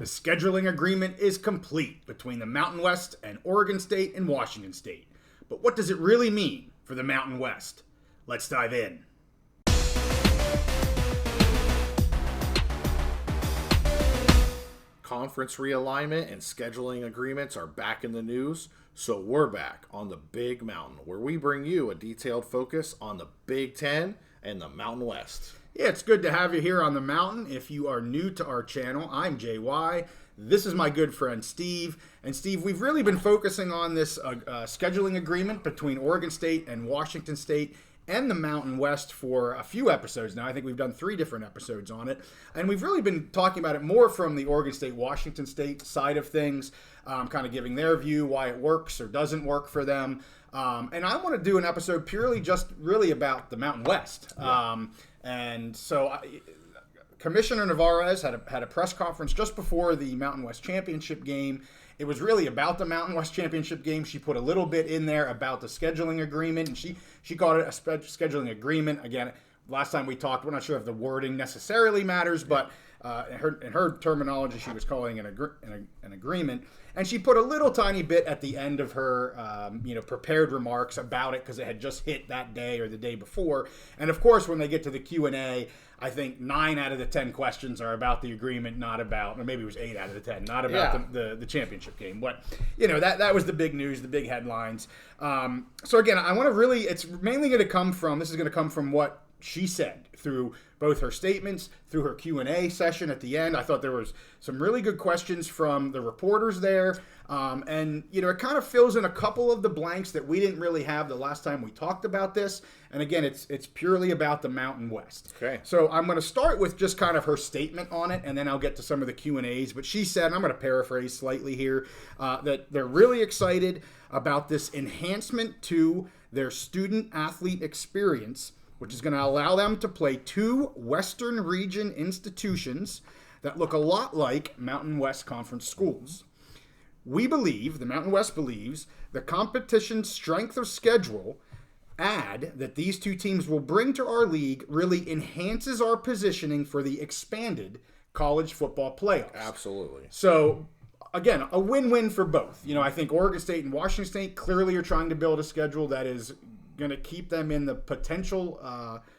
scheduling agreement is complete between the Mountain West and Oregon State and Washington State. But what does it really mean for the Mountain West? Let's dive in. Conference realignment and scheduling agreements are back in the news, so we're back on the Big Mountain, where we bring you a detailed focus on the Big Ten and the Mountain West. Yeah, it's good to have you here on the mountain. If you are new to our channel, I'm JY. This is my good friend Steve. And Steve, we've really been focusing on this scheduling agreement between Oregon State and Washington State and the Mountain West for a few episodes now. I think we've done 3 different episodes on it. And we've really been talking about it more from the Oregon State-Washington State side of things, kind of giving their view, why it works or doesn't work for them. And I want to do an episode purely just really about the Mountain West. Yeah. And so Commissioner Nevarez had a press conference just before the Mountain West Championship game. It was really about the Mountain West Championship game. She put a little bit in there about the scheduling agreement, and she called it a scheduling agreement. Again, last time we talked, we're not sure if the wording necessarily matters, but in her terminology, she was calling it an agreement. And she put a little tiny bit at the end of her prepared remarks about it because it had just hit that day or the day before. And of course, when they get to the Q&A, I think 9 out of the 10 questions are about the agreement, not about, or maybe it was 8 out of the 10, not about the championship game. But, that was the big news, the big headlines. So again, I want to really, it's mainly going to come from what she said through both her statements, through her Q&A session at the end. I thought there was some really good questions from the reporters there. And it kind of fills in a couple of the blanks that we didn't really have the last time we talked about this. And again, it's purely about the Mountain West. Okay. So I'm going to start with just kind of her statement on it, and then I'll get to some of the Q&As. But she said, and I'm going to paraphrase slightly here, that they're really excited about this enhancement to their student-athlete experience, which is going to allow them to play 2 Western region institutions that look a lot like Mountain West Conference schools. We believe, the Mountain West believes, the competition's strength of schedule that these 2 teams will bring to our league really enhances our positioning for the expanded college football playoffs. Absolutely. So, again, a win-win for both. I think Oregon State and Washington State clearly are trying to build a schedule that is going to keep them in the potential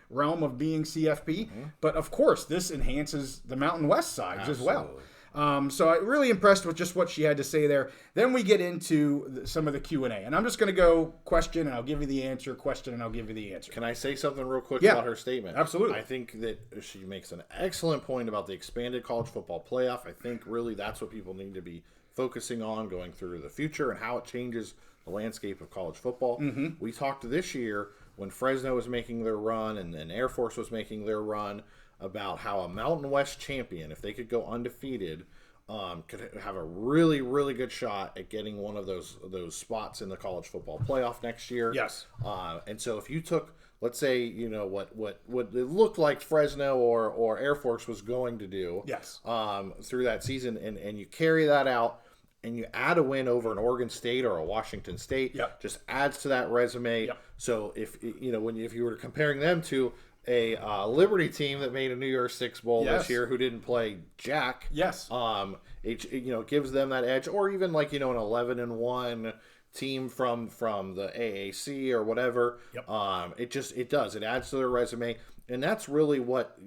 realm of being CFP. Mm-hmm. But, of course, this enhances the Mountain West sides as well. So I'm really impressed with just what she had to say there. Then we get into some of the Q&A. And I'm just going to go question, and I'll give you the answer, question, and I'll give you the answer. Can I say something real quick about her statement? Absolutely. I think that she makes an excellent point about the expanded college football playoff. I think really that's what people need to be focusing on going through the future and how it changes the landscape of college football. Mm-hmm. We talked this year when Fresno was making their run and then Air Force was making their run about how a Mountain West champion, if they could go undefeated, could have a really, really good shot at getting one of those spots in the college football playoff next year. Yes. And so if you took, let's say, what it looked like Fresno or Air Force was going to do, yes, through that season, and you carry that out, and you add a win over an Oregon State or a Washington State, yep, just adds to that resume. Yep. So if you were comparing them to a Liberty team that made a New Year's Six Bowl this year who didn't play jack, yes, it gives them that edge, or even like an 11-1 team from the AAC or whatever. Yep. It adds to their resume, and that's really what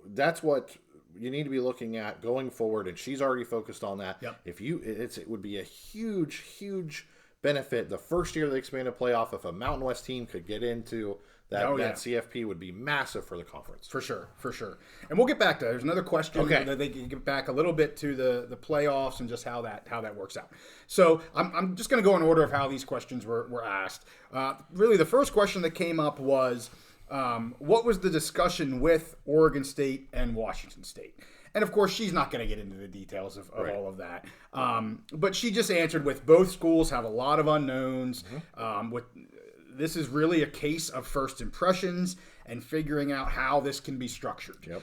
that's what you need to be looking at going forward, and she's already focused on that. Yep. It would be a huge benefit the first year of the expanded playoff if a Mountain West team could get into that. CFP would be massive for the conference. For sure. And we'll get back to that. There's another question that they can get back a little bit to the playoffs and just how that works out. So I'm just going to go in order of how these questions were asked. Really, the first question that came up was, what was the discussion with Oregon State and Washington State? And of course, she's not going to get into the details of all of that. But she just answered with both schools have a lot of unknowns. Mm-hmm. This is really a case of first impressions and figuring out how this can be structured. Yep.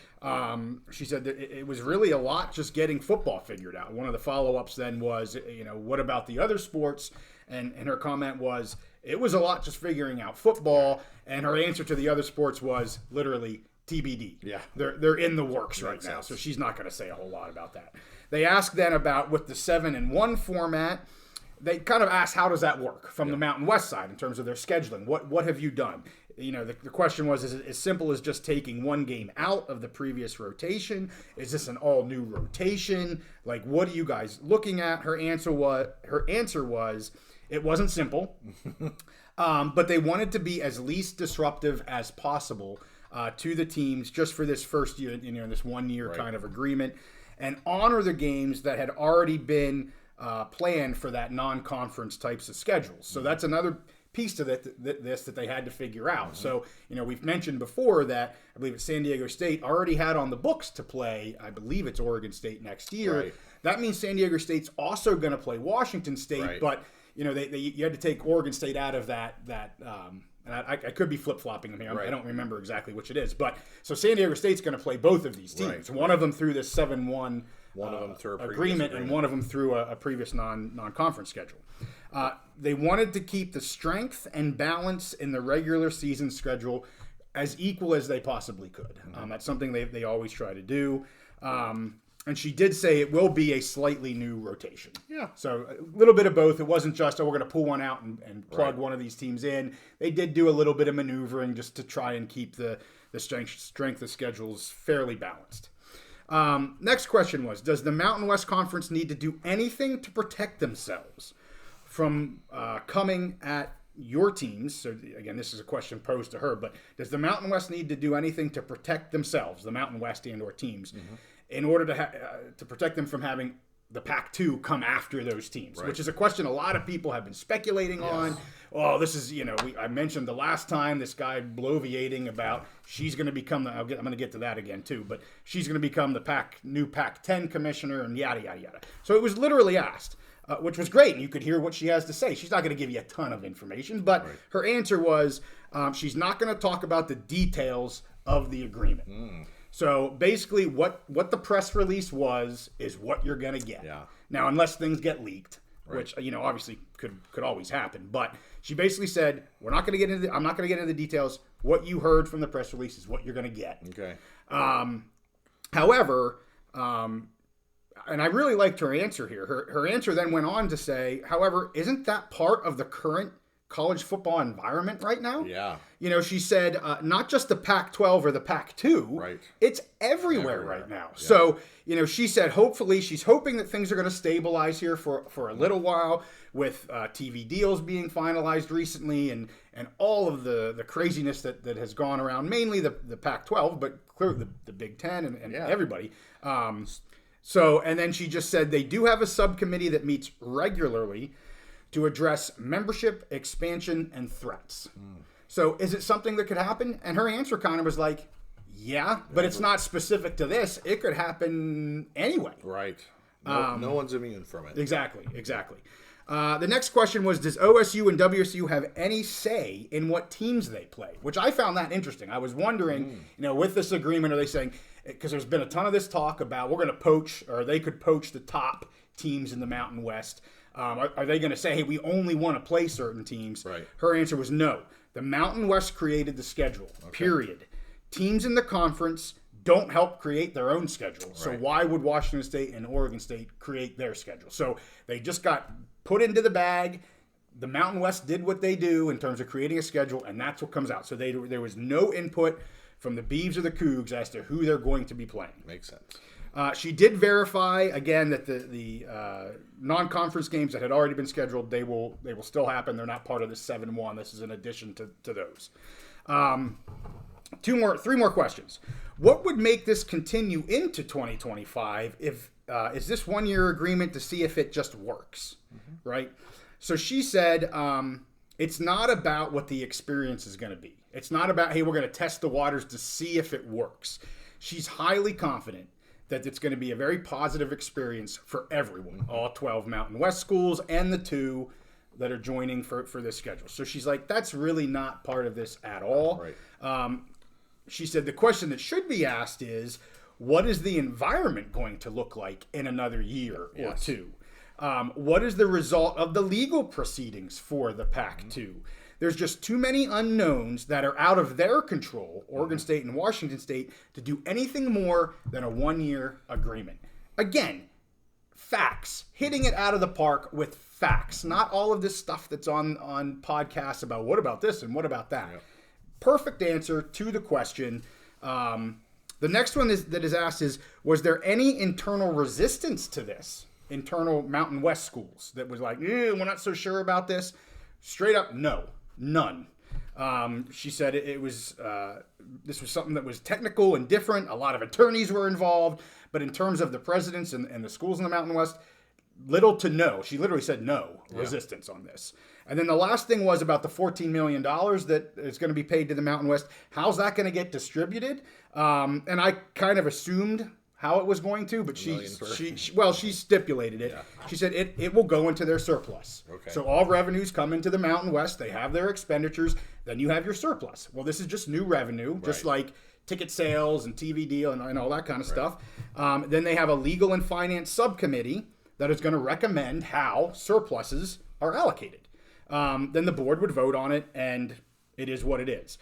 She said that it was really a lot just getting football figured out. One of the follow-ups then was, what about the other sports? And her comment was, it was a lot just figuring out football. And her answer to the other sports was literally TBD. Yeah. They're in the works right now, so she's not going to say a whole lot about that. They asked then about with the 7-1 format. They kind of asked, how does that work from the Mountain West side in terms of their scheduling? What have you done? You know, the question was, is it as simple as just taking one game out of the previous rotation? Is this an all-new rotation? Like, what are you guys looking at? Her answer was it wasn't simple, but they wanted to be as least disruptive as possible to the teams just for this first year, you know, this 1 year kind of agreement, and honor the games that had already been planned for that non-conference types of schedules. So that's another piece to this that they had to figure out. So, you know, we've mentioned before that I believe it's San Diego State already had on the books to play, I believe it's Oregon State next year. Right. That means San Diego State's also going to play Washington State, but, you know, you had to take Oregon State out of that and I could be flip-flopping them here. I don't remember exactly which it is. But so San Diego State's going to play both of these teams. One of them through this 7-1 agreement, and one of them through a previous non-conference schedule. They wanted to keep the strength and balance in the regular season schedule as equal as they possibly could. That's something they always try to do. And she did say it will be a slightly new rotation. Yeah. So a little bit of both. It wasn't just, we're going to pull one out and plug one of these teams in. They did do a little bit of maneuvering just to try and keep the strength of schedules fairly balanced. Next question was, does the Mountain West Conference need to do anything to protect themselves from coming at your teams? So again, this is a question posed to her, but does the Mountain West need to do anything to protect themselves, the Mountain West and or teams, in order to protect them from having the Pac-2 come after those teams, which is a question a lot of people have been speculating on. Oh, this is, you know, I mentioned the last time this guy bloviating about she's going to become I'm going to get to that again too, but she's going to become the new Pac-10 commissioner and yada, yada, yada. So it was literally asked, which was great. And you could hear what she has to say. She's not going to give you a ton of information, but her answer was she's not going to talk about the details of the agreement. So basically what the press release was is what you're going to get. Yeah. Now, unless things get leaked, which, you know, obviously could always happen. But she basically said, I'm not going to get into the details. What you heard from the press release is what you're going to get. Okay. However, and I really liked her answer here. Her answer then went on to say, however, isn't that part of the current college football environment right now? Yeah. You know, she said, not just the Pac-12 or the Pac-2. Right. It's everywhere right now. Yeah. So, you know, she said, hopefully, she's hoping that things are going to stabilize here for a little while with TV deals being finalized recently and all of the craziness that has gone around, mainly the Pac-12, but clearly the Big Ten and everybody. So, and then she just said they do have a subcommittee that meets regularly to address membership, expansion, and threats. So is it something that could happen? And her answer kind of was like, yeah, but it's not specific to this. It could happen anyway. Right. No one's immune from it. Exactly. The next question was, does OSU and WSU have any say in what teams they play? Which I found that interesting. I was wondering, you know, with this agreement, are they saying, because there's been a ton of this talk about we're going to poach, or they could poach the top teams in the Mountain West. Are they going to say, hey, we only want to play certain teams? Right. Her answer was no. The Mountain West created the schedule, period. Teams in the conference don't help create their own schedule. Right. So why would Washington State and Oregon State create their schedule? So they just got put into the bag. The Mountain West did what they do in terms of creating a schedule, and that's what comes out. So there was no input from the Beavs or the Cougs as to who they're going to be playing. Makes sense. She did verify again that the non-conference games that had already been scheduled, they will still happen. They're not part of the 7-1. This is in addition to those. Three more questions. What would make this continue into 2025 if is this 1 year agreement to see if it just works, right? So she said it's not about what the experience is going to be. It's not about, hey, we're going to test the waters to see if it works. She's highly confident that it's going to be a very positive experience for everyone, all 12 Mountain West schools and the 2 that are joining for this schedule. So she's like, that's really not part of this at all. Right. She said the question that should be asked is, what is the environment going to look like in another year or 2? What is the result of the legal proceedings for the Pac-2? There's just too many unknowns that are out of their control, Oregon State and Washington State, to do anything more than a 1-year agreement. Again, facts, hitting it out of the park with facts, not all of this stuff that's on podcasts about what about this and what about that. Yep. Perfect answer to the question. The next one that is asked is, was there any internal resistance to this? Internal Mountain West schools that was like, we're not so sure about this? Straight up, no, none. She said this was something that was technical and different. A lot of attorneys were involved, but in terms of the presidents and the schools in the Mountain West, little to no. She literally said no resistance on this. And then the last thing was about the $14 million that is going to be paid to the Mountain West. How's that going to get distributed? And I kind of assumed how it was going to, but she stipulated it. Yeah. She said it will go into their surplus. Okay. So all revenues come into the Mountain West. They have their expenditures. Then you have your surplus. Well, this is just new revenue, just like ticket sales and TV deal and all that kind of stuff. Then they have a legal and finance subcommittee that is going to recommend how surpluses are allocated. Then the board would vote on it, and it is what it is.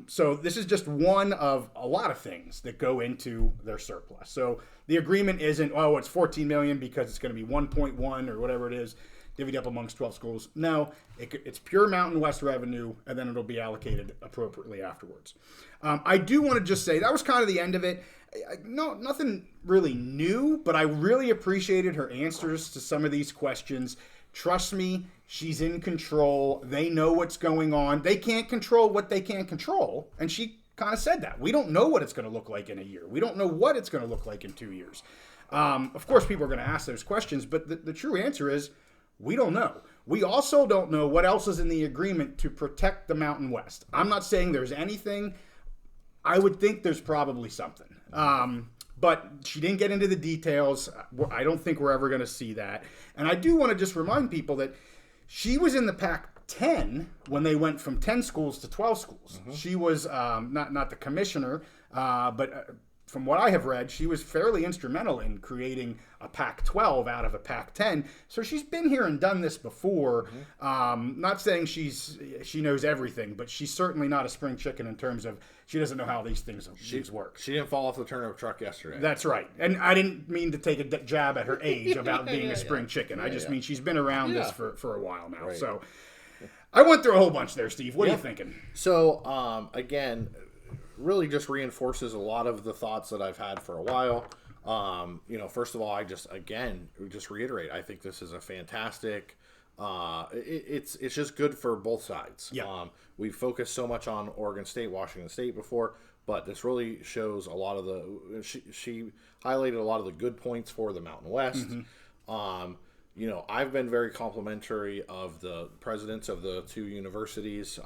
So this is just one of a lot of things that go into their surplus. So the agreement isn't, it's $14 million because it's going to be 1.1 or whatever it is, divvied up amongst 12 schools. No, it's pure Mountain West revenue, and then it'll be allocated appropriately afterwards. I do want to just say that was kind of the end of it. No, nothing really new, but I really appreciated her answers to some of these questions. Trust me, she's in control. They know what's going on. They can't control what they can't control. And she kind of said that. We don't know what it's going to look like in a year. We don't know what it's going to look like in 2 years. Of course, people are going to ask those questions, but the true answer is we don't know. We also don't know what else is in the agreement to protect the Mountain West. I'm not saying there's anything. I would think there's probably something. But she didn't get into the details. I don't think we're ever going to see that. And I do want to just remind people that she was in the Pac-10 when they went from 10 schools to 12 schools. Mm-hmm. She was not the commissioner, but from what I have read, she was fairly instrumental in creating a Pac-12 out of a Pac-10. So she's been here and done this before. Mm-hmm. Not saying she knows everything, but she's certainly not a spring chicken in terms of she doesn't know how these things work. She didn't fall off the turnip truck yesterday. That's right. And I didn't mean to take a jab at her age about being a spring chicken. I just mean she's been around this for a while now. Right. So I went through a whole bunch there, Steve. What are you thinking? So, again, really just reinforces a lot of the thoughts that I've had for a while. First of all, I just reiterate, I think this is a fantastic, it's just good for both sides. Yeah. We focused so much on Oregon State, Washington State before, but this really shows a lot of she highlighted a lot of the good points for the Mountain West. Mm-hmm. I've been very complimentary of the presidents of the two universities,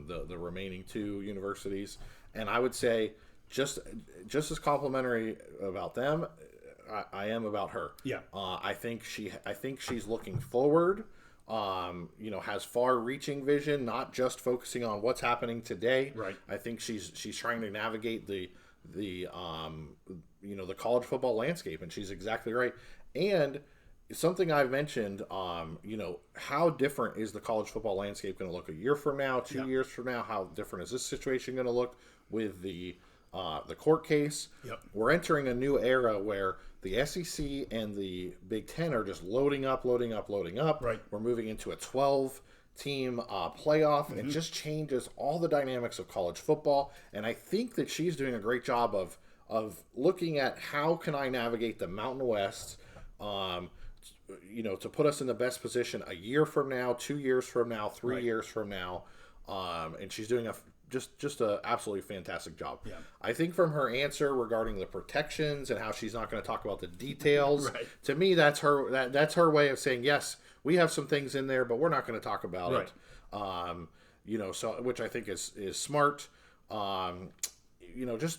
the remaining two universities. And I would say just as complimentary about them, I am about her. Yeah. I think she's looking forward. Has far-reaching vision, not just focusing on what's happening today. Right. I think she's trying to navigate the college football landscape, and she's exactly right. And something I've mentioned, how different is the college football landscape going to look a year from now, 2 years from now? How different is this situation going to look with the court case? Yep. We're entering a new era where the SEC and the Big Ten are just loading up. Right. We're moving into a 12-team playoff, and it just changes all the dynamics of college football. And I think that she's doing a great job of looking at how can I navigate the Mountain West, to put us in the best position a year from now, 2 years from now, 3 years from now. And she's doing just a absolutely fantastic job. Yeah. I think from her answer regarding the protections and how she's not going to talk about the details, right. To me that's her way of saying, yes, we have some things in there, but we're not going to talk about it. So which I think is smart.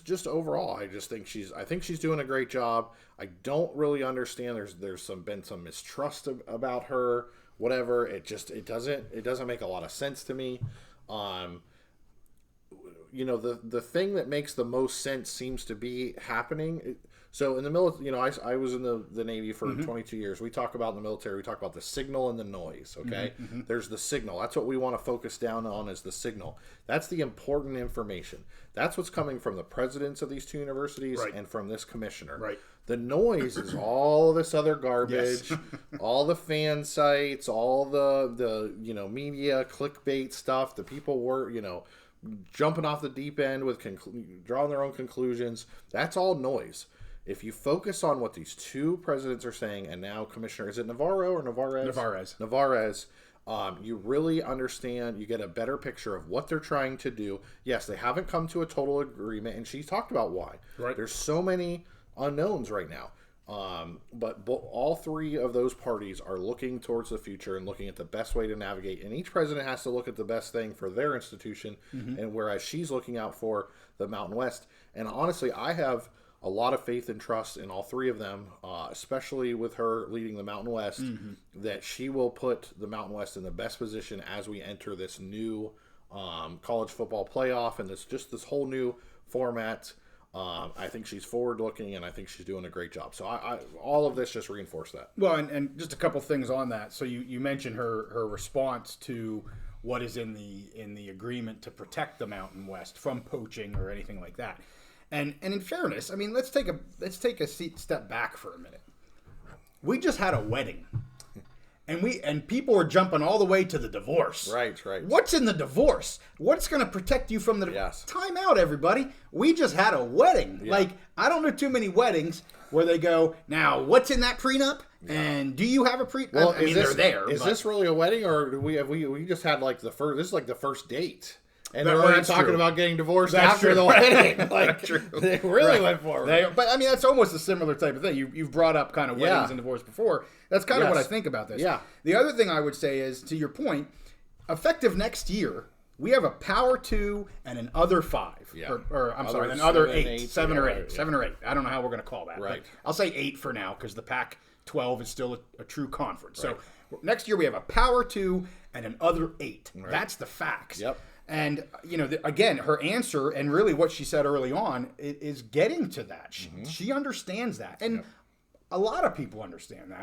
Just overall, I think she's doing a great job. I don't really understand. There's been some mistrust about her. Whatever. It doesn't make a lot of sense to me. The thing that makes the most sense seems to be happening. So in the military, I was in the Navy for 22 years. We talk about in the military, we talk about the signal and the noise, okay? There's the signal. That's what we want to focus down on, is the signal. That's the important information. That's what's coming from the presidents of these two universities and from this commissioner. Right. The noise is all this other garbage, all the fan sites, all the media clickbait stuff. The people were, jumping off the deep end with drawing their own conclusions. That's all noise. If you focus on what these two presidents are saying, and now Commissioner, is it Navarro or Nevarez? Nevarez. You really understand, you get a better picture of what they're trying to do. Yes, they haven't come to a total agreement, and she talked about why. Right. There's so many unknowns right now. But all three of those parties are looking towards the future and looking at the best way to navigate. And each president has to look at the best thing for their institution, and whereas she's looking out for the Mountain West. And honestly, I have a lot of faith and trust in all three of them, especially with her leading the Mountain West, that she will put the Mountain West in the best position as we enter this new college football playoff and this whole new format. I think she's forward-looking, and I think she's doing a great job. So all of this just reinforced that. Well, and just a couple things on that. So you mentioned her response to what is in the agreement to protect the Mountain West from poaching or anything like that. And in fairness, I mean, let's take a step back for a minute. We just had a wedding. And people are jumping all the way to the divorce. Right. What's in the divorce? What's going to protect you from the divorce? Yes. Time out, everybody. We just had a wedding. Yeah. Like, I don't know too many weddings where they go, now, what's in that prenup? Yeah. And do you have a prenup? Well, they're there. Is this really a wedding, or we just had like this is like the first date? And That- they're already that's talking true. about getting divorced That's after true. the wedding. Like, That's true. They really went for it. But I mean, that's almost a similar type of thing. You've brought up kind of weddings and divorce before. That's kind of what I think about this. Yeah. The other thing I would say is, to your point, effective next year, we have a power 2 and an other 5. Yeah. Or I'm sorry, an Seven, other eight, 8, 7 or 8. yeah. 7 or 8. I don't know how we're going to call that. Right. But I'll say 8 for now because the Pac-12 is still a true conference. Right. So next year we have a power 2 and an other 8. Right. That's the facts. Yep. And, again, her answer and really what she said early on is getting to that. She understands that. And a lot of people understand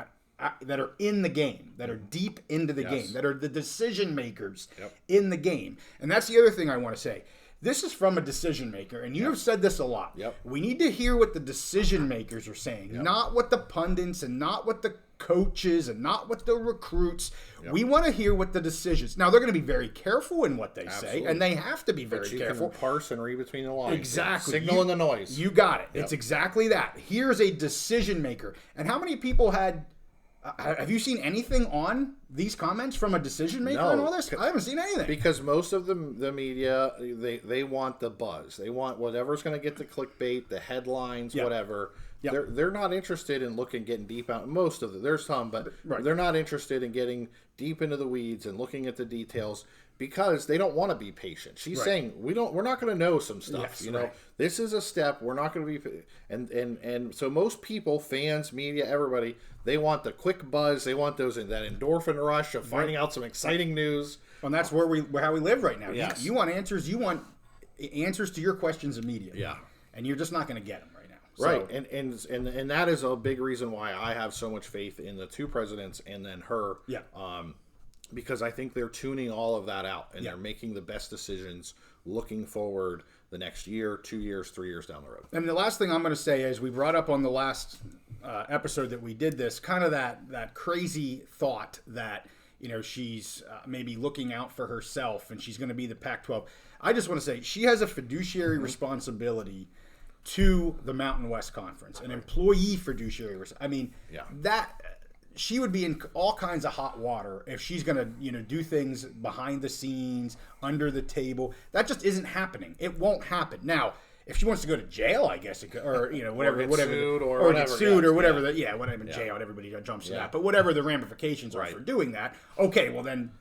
that are in the game, that are deep into the game, that are the decision makers in the game. And that's the other thing I want to say. This is from a decision maker, and you have said this a lot. Yep. We need to hear what the decision makers are saying, not what the pundits and not what the coaches and not what the recruits. We want to hear what the decisions. Now, they're going to be very careful in what they say, and they have to be very careful. Can parse and read between the lines. Exactly. Signal and the noise. You got it. It's exactly that. Here's a decision maker. And how many people have you seen anything on these comments from a decision maker and all this? I haven't seen anything. Because most of the media, they want the buzz. They want whatever's going to get the clickbait, the headlines, whatever. They're not interested in getting deep out. Most of them, there's some, but they're not interested in getting deep into the weeds and looking at the details because they don't want to be patient. She's saying we're not going to know some stuff. Yes, this is a step. We're not going to be, and so most people, fans, media, everybody, they want the quick buzz. They want that endorphin rush of finding out some exciting news. And that's how we live right now. Yes. You want answers. You want answers to your questions immediately. Yeah. And you're just not going to get them right now. Right, and that is a big reason why I have so much faith in the two presidents and then her. Yeah. Because I think they're tuning all of that out and they're making the best decisions looking forward the next year, 2 years, 3 years down the road. And the last thing I'm going to say is we brought up on the last episode that we did this, kind of that crazy thought that she's maybe looking out for herself and she's going to be the Pac-12. I just want to say she has a fiduciary responsibility to the Mountain West Conference, an employee fiduciary. I mean, that she would be in all kinds of hot water if she's going to, do things behind the scenes, under the table. That just isn't happening. It won't happen. Now, if she wants to go to jail, I guess it could, or whatever, get sued whatever jail, and everybody jumps to that. But whatever the ramifications are for doing that, okay, well then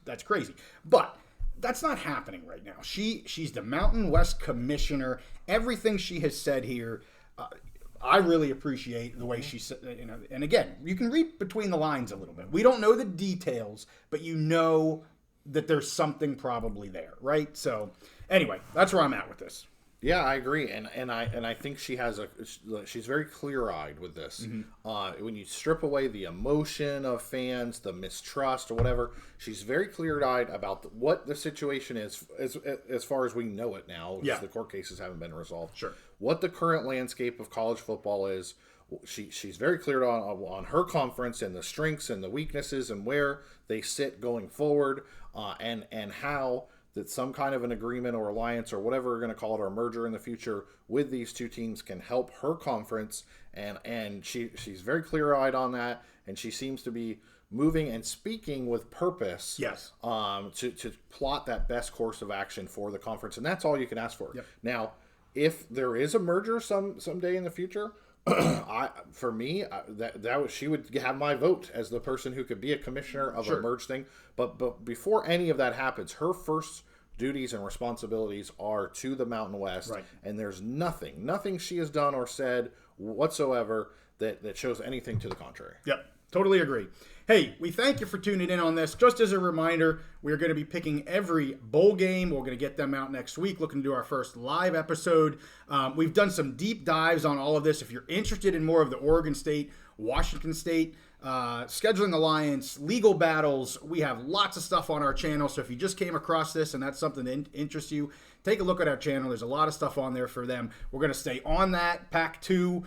that's crazy. But that's not happening right now. She's the Mountain West commissioner. Everything she has said here, I really appreciate the way she said. And again, you can read between the lines a little bit. We don't know the details, but you know that there's something probably there, right? So, anyway, that's where I'm at with this. Yeah, I agree, and I think she's very clear-eyed with this. When you strip away the emotion of fans, the mistrust or whatever, she's very clear-eyed about what the situation is as far as we know it now. Because the court cases haven't been resolved. Sure. What the current landscape of college football is. She's very clear on her conference and the strengths and the weaknesses and where they sit going forward, and how that some kind of an agreement or alliance or whatever we're going to call it, or merger in the future with these two teams can help her conference, and she's very clear-eyed on that, and she seems to be moving and speaking with purpose. Yes. To plot that best course of action for the conference, and that's all you can ask for. Yep. Now, if there is a merger someday in the future, she would have my vote as the person who could be a commissioner of a merge thing. But before any of that happens, her first duties and responsibilities are to the Mountain West, right. And there's nothing she has done or said whatsoever that shows anything to the contrary. Yep, totally agree. Hey, we thank you for tuning in on this. Just as a reminder, we're going to be picking every bowl game. We're going to get them out next week, looking to do our first live episode. We've done some deep dives on all of this. If you're interested in more of the Oregon State, Washington State, scheduling alliance, legal battles, we have lots of stuff on our channel. So if you just came across this and that's something that interests you, take a look at our channel. There's a lot of stuff on there for them. We're going to stay on that Pac-2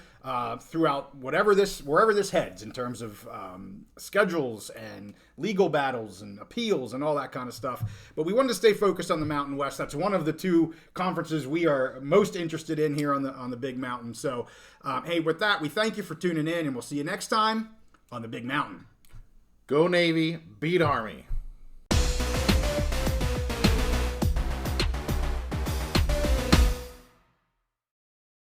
throughout wherever this heads in terms of schedules and legal battles and appeals and all that kind of stuff. But we wanted to stay focused on the Mountain West. That's one of the two conferences we are most interested in here on the Big Mountain. So, hey, with that, we thank you for tuning in, and we'll see you next time on the Big Mountain. Go Navy, beat Army.